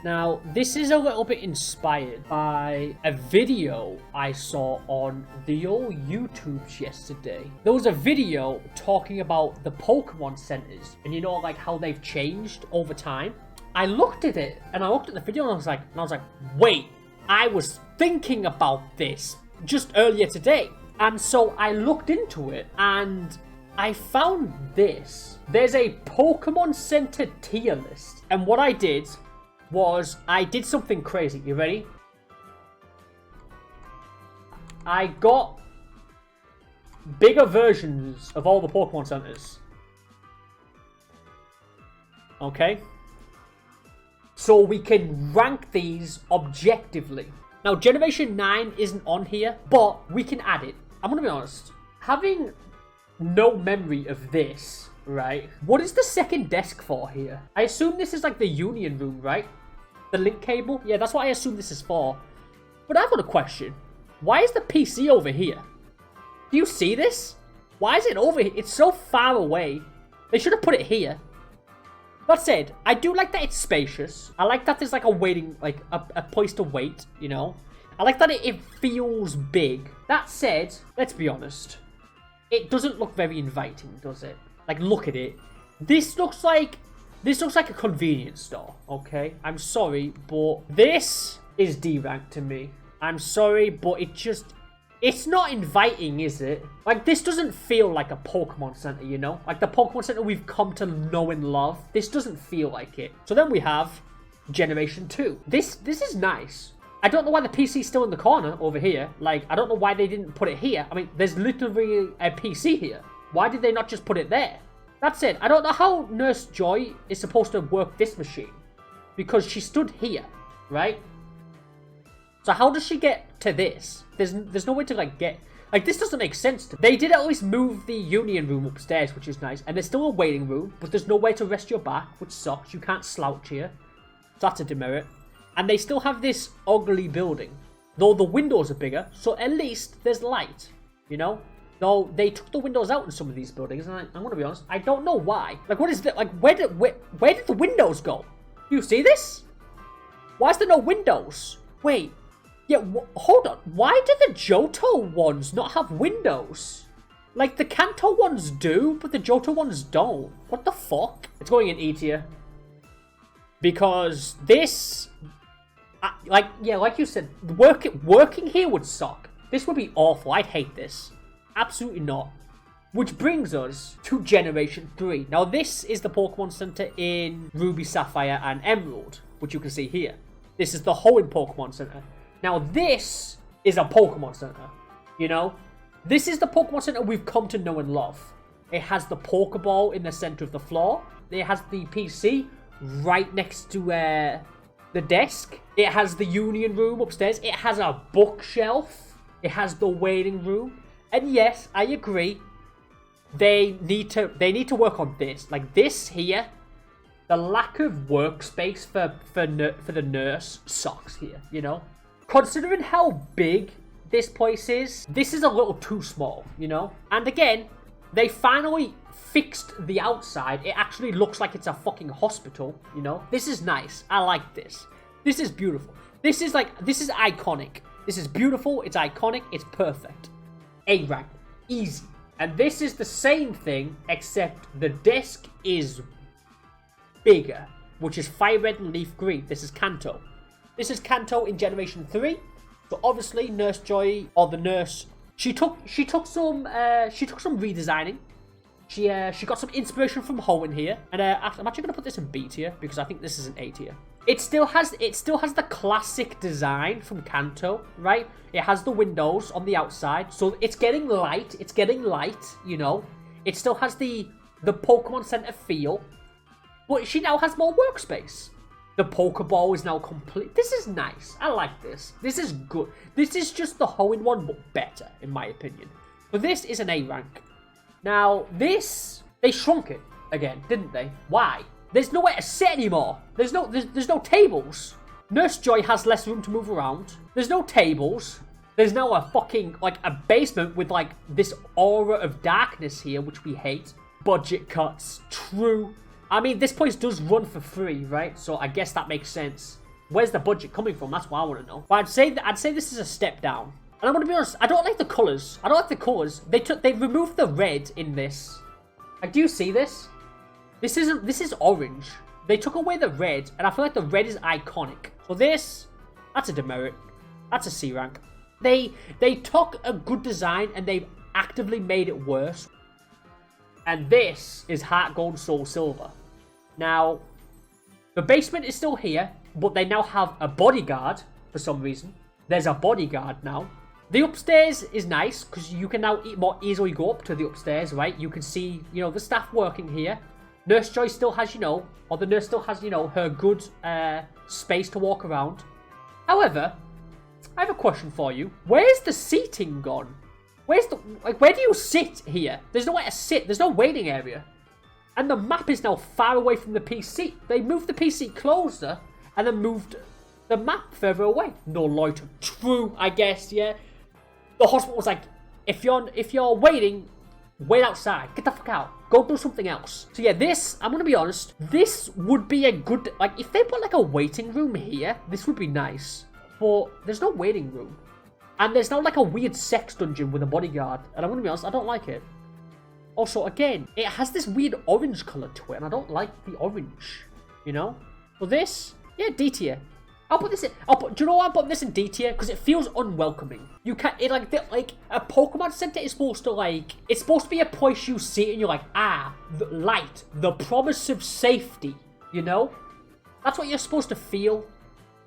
Now, this is a little bit inspired by a video I saw on the old YouTubes yesterday. There was a video talking about the Pokemon centers and you know, like how they've changed over time. I looked at it and I looked at the video and I was like, wait, I was thinking about this just earlier today. And so I looked into it and I found this. There's a Pokemon Center tier list. And what I did was I did something crazy. You ready? I got bigger versions of all the Pokemon Centers. Okay? So we can rank these objectively. Now, Generation 9 isn't on here, but we can add it. I'm gonna be honest. Having no memory of this, right? What is the second desk for here? I assume this is like the Union Room, right? The link cable? Yeah, that's what I assume this is for. But I've got a question. Why is the PC over here? Do you see this? Why is it over here? It's so far away. They should have put it here. That said, I do like that it's spacious. I like that there's like a waiting, like a place to wait, you know? I like that it feels big. That said, let's be honest. It doesn't look very inviting, does it? Like, look at it. This looks like a convenience store, okay? I'm sorry, but this is D-rank to me. I'm sorry, but it's not inviting, is it? Like, this doesn't feel like a Pokemon Center, you know? Like the Pokemon Center we've come to know and love. This doesn't feel like it. So then we have Generation 2. This is nice. I don't know why the PC's still in the corner over here. Like, I don't know why they didn't put it here. I mean, there's literally a PC here. Why did they not just put it there? That's it. I don't know how Nurse Joy is supposed to work this machine. Because she stood here, right? So how does she get to this? There's no way to, like, get... Like, this doesn't make sense to me. They did at least move the Union Room upstairs, which is nice. And there's still a waiting room, but there's no way to rest your back, which sucks. You can't slouch here. So that's a demerit. And they still have this ugly building. Though the windows are bigger, so at least there's light, you know? Though they took the windows out in some of these buildings, and I'm gonna be honest, I don't know why. Like, what is that? Like, where did the windows go? Do you see this? Why is there no windows? Wait. Yeah, hold on. Why do the Johto ones not have windows? Like, the Kanto ones do, but the Johto ones don't. What the fuck? It's going in E tier. Because this... like you said, working here would suck. This would be awful. I'd hate this. Absolutely not. Which brings us to Generation 3. Now, this is the Pokemon Center in Ruby, Sapphire, and Emerald, which you can see here. This is the Hoenn Pokemon Center. Now, this is a Pokemon Center, you know? This is the Pokemon Center we've come to know and love. It has the Pokeball in the center of the floor. It has the PC right next to the desk. It has the Union Room upstairs. It has a bookshelf. It has the waiting room. And yes, I agree. They need to work on this. Like this here, the lack of workspace for the nurse sucks here, you know? Considering how big this place is, this is a little too small, you know? And again, they finally fixed the outside. It actually looks like it's a fucking hospital, you know? This is nice. I like this. This is beautiful. This is iconic. This is beautiful. It's iconic. It's perfect. A rank. Easy. And this is the same thing, except the desk is bigger, which is Fire Red and Leaf Green. This is Kanto. This is Kanto in Generation 3. So obviously, Nurse Joy, or the nurse, she took some redesigning. She got some inspiration from Hoenn here, and I'm actually gonna put this in B tier because I think this is an A tier. It still has the classic design from Kanto, right? It has the windows on the outside, so it's getting light. It's getting light, you know. It still has the Pokemon Center feel, but she now has more workspace. The Pokeball is now complete. This is nice. I like this. This is good. This is just the Hoenn one, but better, in my opinion. But this is an A rank. Now, this, they shrunk it again, didn't they? Why? There's nowhere to sit anymore. There's no tables. Nurse Joy has less room to move around. There's no tables. There's now a fucking, like, a basement with, like, this aura of darkness here, which we hate. Budget cuts. True. I mean, this place does run for free, right? So I guess that makes sense. Where's the budget coming from? That's what I want to know. But I'd say this is a step down. And I'm gonna be honest, I don't like the colours. I don't like the colours. They removed the red in this. Like, do you see this? This is orange. They took away the red, and I feel like the red is iconic. So that's a demerit. That's a C rank. They took a good design and they actively made it worse. And this is Heart Gold, Soul Silver. Now, the basement is still here, but they now have a bodyguard for some reason. There's a bodyguard now. The upstairs is nice because you can now more easily go up to the upstairs, right? You can see, the staff working here. Nurse Joy still has, or the nurse still has, her good space to walk around. However, I have a question for you. Where's the seating gone? Where do you sit here? There's nowhere to sit. There's no waiting area. And the map is now far away from the PC. They moved the PC closer and then moved the map further away. No loiter. True, I guess, yeah. The hospital was like, if you're waiting, wait outside. Get the fuck out. Go do something else. So yeah, I'm gonna be honest, this would be a good, if they put like a waiting room here, this would be nice. But there's no waiting room. And there's now like a weird sex dungeon with a bodyguard. And I'm gonna be honest, I don't like it. Also, again, it has this weird orange color to it, and I don't like the orange. So this, yeah, D tier. I'll put this in. Do you know why I'm putting this in D tier? Because it feels unwelcoming. You can't. A Pokemon Center is supposed to it's supposed to be a place you see and you're like, the light, the promise of safety. That's what you're supposed to feel.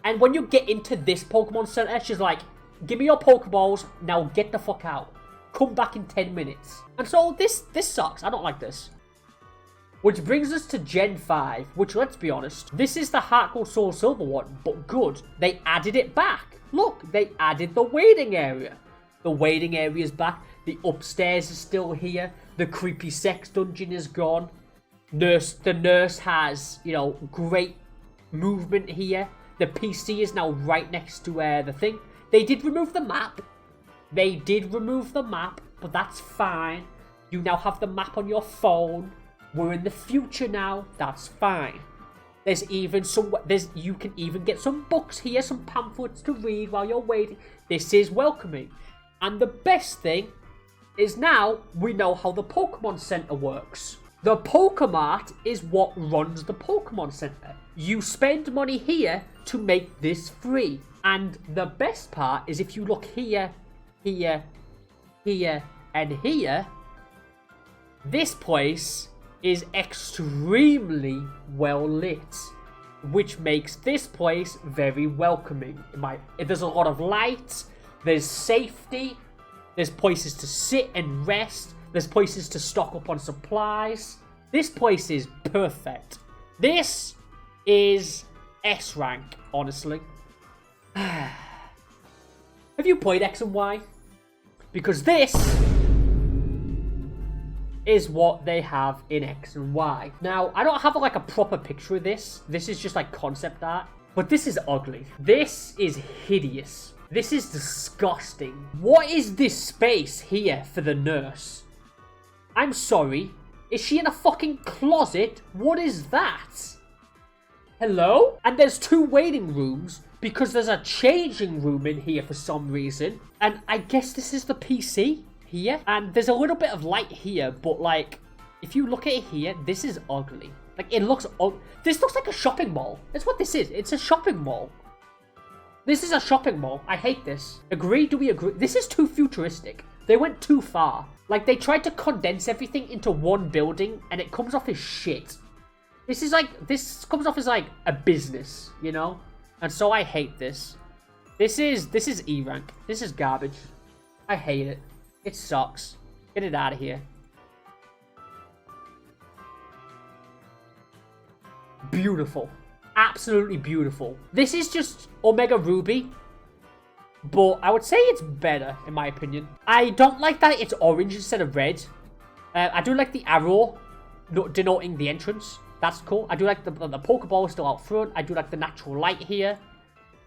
And when you get into this Pokemon Center, she's like, give me your Pokeballs, now get the fuck out. Come back in 10 minutes. And so this sucks. I don't like this. Which brings us to Gen 5, which, let's be honest, this is the Heart Gold Soul Silver one, but good. They added it back. Look, they added the waiting area. The waiting area is back. The upstairs is still here. The creepy sex dungeon is gone. The nurse has, great movement here. The PC is now right next to the thing. They did remove the map. But that's fine. You now have the map on your phone. We're in the future now. That's fine. You can even get some books here, some pamphlets to read while you're waiting. This is welcoming. And the best thing is now we know how the Pokemon Center works. The Pokemart is what runs the Pokemon Center. You spend money here to make this free. And the best part is if you look here, here, here, and here, this place is extremely well lit, which makes this place very welcoming. There's a lot of light, there's safety, there's places to sit and rest, there's places to stock up on supplies. This place is perfect. This is S rank, honestly. Have you played X and Y? Because this is what they have in X and Y. Now, I don't have a proper picture of this. This is just concept art. But this is ugly. This is hideous. This is disgusting. What is this space here for the nurse? I'm sorry. Is she in a fucking closet? What is that? Hello? And there's 2 waiting rooms because there's a changing room in here for some reason. And I guess this is the PC here. And there's a little bit of light here, but if you look at it here, this is ugly. It looks this looks like a shopping mall. That's what this is. It's a shopping mall. This is a shopping mall. I hate this. Agree? Do we agree? This is too futuristic. They went too far. They tried to condense everything into one building, and it comes off as shit. This comes off as a business, And so I hate this. This is E rank. This is garbage. I hate it. It sucks. Get it out of here. Beautiful. Absolutely beautiful. This is just Omega Ruby, but I would say it's better, in my opinion. I don't like that it's orange instead of red. I do like the arrow denoting the entrance. That's cool. I do like the Pokeball is still out front. I do like the natural light here.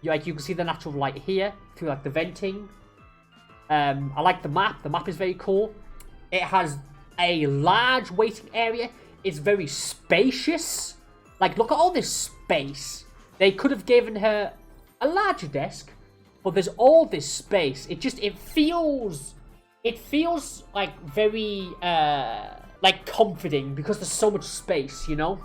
You can see the natural light here through the venting. I like the map. The map is very cool. It has a large waiting area. It's very spacious. Look at all this space. They could have given her a larger desk, but there's all this space. It feels like very like comforting because there's so much space, you know?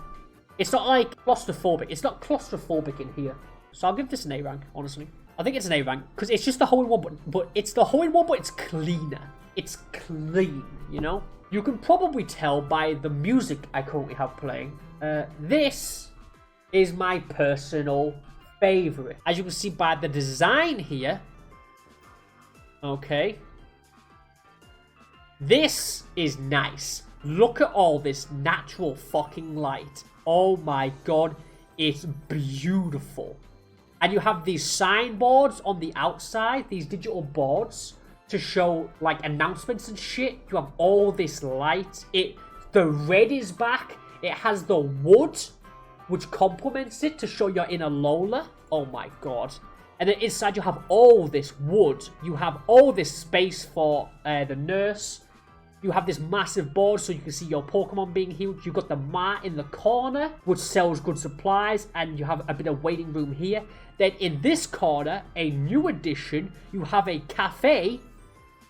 It's not like claustrophobic. It's not claustrophobic in here. So I'll give this an A rank, honestly. I think it's an A rank because it's just the hole-in-one, but it's the hole-in-one, but it's cleaner. It's clean, you know? You can probably tell by the music I currently have playing. This is my personal favorite. As you can see by the design here. Okay. This is nice. Look at all this natural fucking light. Oh my god. It's beautiful. And you have these signboards on the outside. These digital boards to show like announcements and shit. You have all this light. The red is back. It has the wood, which complements it to show you're in a Lola. Oh my god. And then inside you have all this wood. You have all this space for the nurse. You have this massive board so you can see your Pokemon being healed. You've got the mat in the corner, which sells good supplies. And you have a bit of waiting room here. Then in this corner, a new addition, you have a cafe,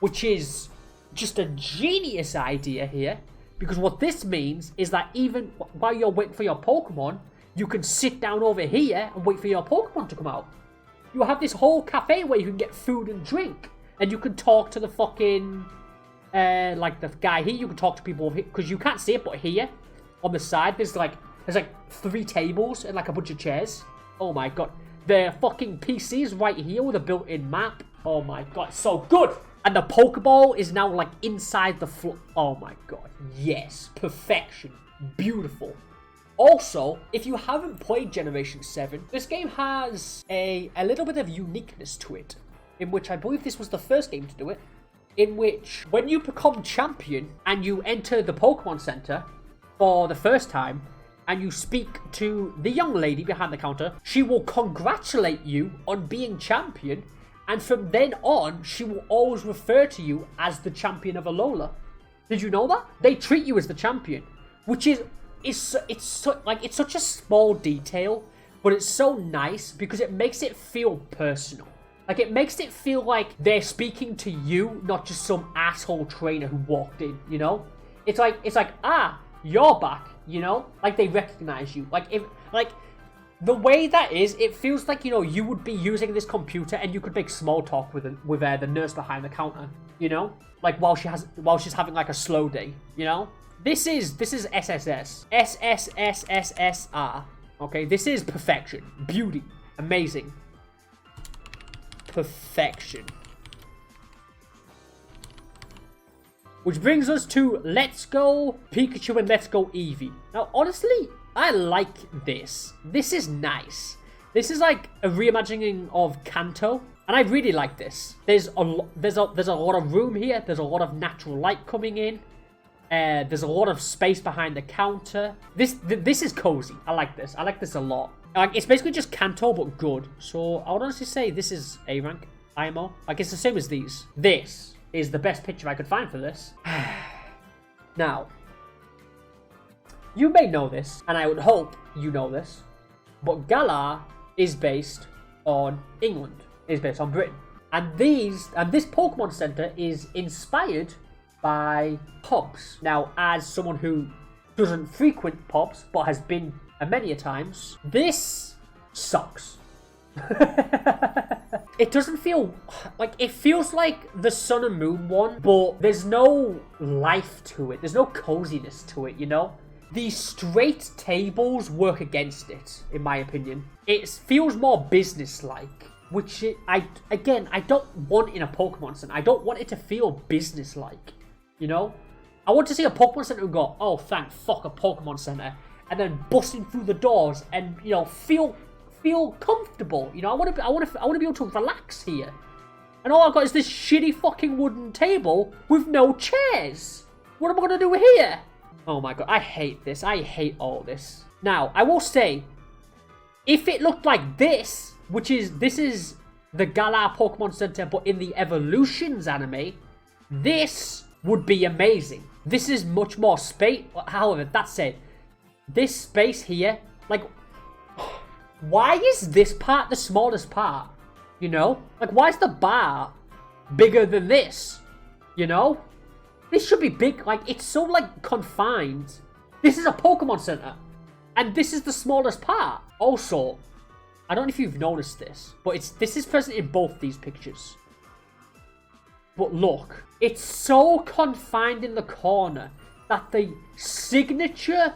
which is just a genius idea here. Because what this means is that even while you're waiting for your Pokemon, you can sit down over here and wait for your Pokemon to come out. You have this whole cafe where you can get food and drink. And you can talk to the fucking, like the guy here. You can talk to people because you can't see it, but here on the side, there's like 3 tables and like a bunch of chairs. Oh my god. The fucking PC's right here with a built-in map. Oh my god, it's so good. And the Pokeball is now like inside the floor. Oh my god. Yes. Perfection. Beautiful. Also, if you haven't played Generation 7, this game has a little bit of uniqueness to it. In which I believe this was the first game to do it. In which, when you become champion and you enter the Pokemon Center for the first time, and you speak to the young lady behind the counter, she will congratulate you on being champion. And from then on, she will always refer to you as the champion of Alola. Did you know that? They treat you as the champion, which is such a small detail, but it's so nice because it makes it feel personal. Like it makes it feel like they're speaking to you, not just some asshole trainer who walked in. You know, it's like you're back. You know, like they recognize you. Like the way that is, it feels like, you know, you would be using this computer and you could make small talk with the nurse behind the counter, you know? Like while she's having like a slow day, you know? This is SSS. SSSSSR. Okay, this is perfection. Beauty. Amazing. Perfection. Which brings us to Let's Go Pikachu and Let's Go Eevee. Now, honestly, I like this. This is nice. This is like a reimagining of Kanto, and I really like this. There's a lot of room here. There's a lot of natural light coming in. There's a lot of space behind the counter. This is cozy. I like this. I like this a lot. Like it's basically just Kanto but good. So I would honestly say this is A rank. IMO. Like it's the same as these. This is the best picture I could find for this. Now, you may know this, and I would hope you know this, but Galar is based on England, is based on Britain. And this Pokemon Center is inspired by pubs. Now, as someone who doesn't frequent pubs, but has been many a times, this sucks. It doesn't feel like, it feels like the Sun and Moon one, but there's no life to it. There's no coziness to it, you know? The straight tables work against it, in my opinion. It feels more business-like, which I don't want in a Pokemon Center. I don't want it to feel business-like, you know? I want to see a Pokemon Center and go, oh, thank fuck a Pokemon Center, and then busting through the doors and, you know, feel comfortable. You know, I want to be able to relax here. And all I've got is this shitty fucking wooden table with no chairs. What am I gonna do here? Oh my god, I hate this. I hate all this. Now, I will say, if it looked like this, this is the Galar Pokemon Center, but in the Evolutions anime, this would be amazing. This is much more space. However, that said, this space here, like, why is this part the smallest part? You know? Like, why is the bar bigger than this? You know? This should be big. Like, it's so, like, confined. This is a Pokemon Center. And this is the smallest part. Also, I don't know if you've noticed this, but this is present in both these pictures. But look, it's so confined in the corner that the signature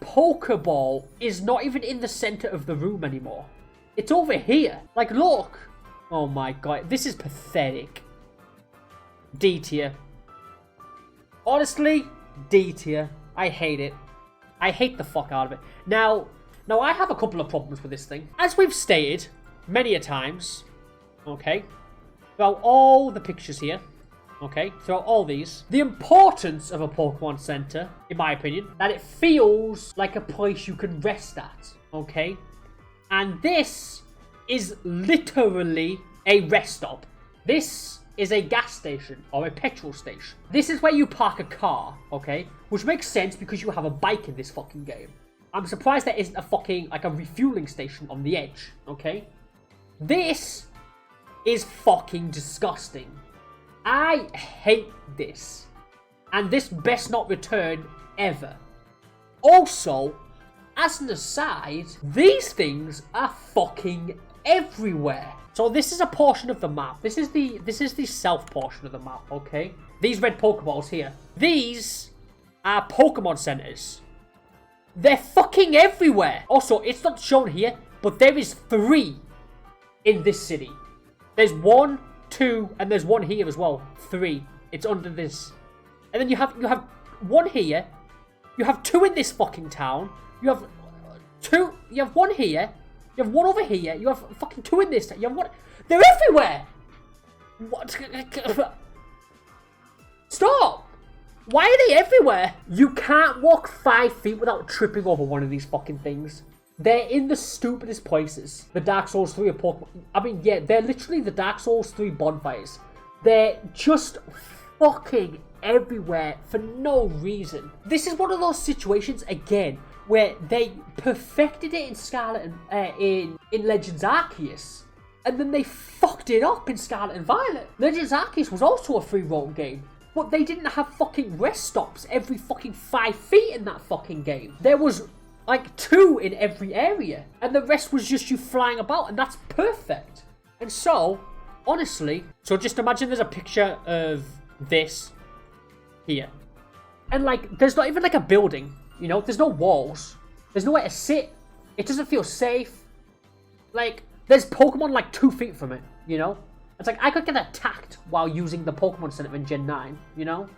Pokeball is not even in the center of the room anymore. It's over here. Like, look. Oh my god, this is pathetic. D tier. Honestly, D tier. I hate it. I hate the fuck out of it. Now I have a couple of problems with this thing. As we've stated many a times, okay, throughout all the pictures here, okay, throughout all these, the importance of a Pokemon Center, in my opinion, that it feels like a place you can rest at, okay? And this is literally a rest stop. This is a gas station or a petrol station. This is where you park a car, okay? Which makes sense because you have a bike in this fucking game. I'm surprised there isn't a fucking, like, a refueling station on the edge, okay? This is fucking disgusting. I hate this. And this best not return ever. Also, as an aside, these things are fucking everywhere. So this is a portion of the map. This is the south portion of the map, okay? These red Pokeballs here. These are Pokemon Centers. They're fucking everywhere. Also, it's not shown here, but there is 3 in this city. There's 1, 2, and there's 1 here as well. 3. It's under this. And then you have 1 here. You have 2 in this fucking town. You have 2. You have 1 here. You have 1 over here. You have fucking 2 in this. You have 1. They're everywhere. What? Stop. Why are they everywhere? You can't walk 5 feet without tripping over one of these fucking things. They're in the stupidest places. The Dark Souls 3 of Pokemon. I mean, yeah, they're literally the Dark Souls 3 bonfires. They're just fucking everywhere for no reason. This is one of those situations, again, where they perfected it in Scarlet and in Legends Arceus, and then they fucked it up in Scarlet and Violet. Legends Arceus was also a free roam game, but they didn't have fucking rest stops every fucking 5 feet in that fucking game. There was like 2 in every area, and the rest was just you flying about, and that's perfect. And so, honestly, so just imagine there's a picture of this here, and like there's not even like a building, you know, there's no walls, there's nowhere to sit, it doesn't feel safe. Like, there's Pokemon like 2 feet from it, you know? It's like I could get attacked while using the Pokemon Center in Gen 9, you know?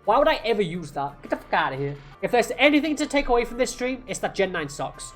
Why would I ever use that? Get the fuck out of here. If there's anything to take away from this stream, it's that Gen 9 sucks.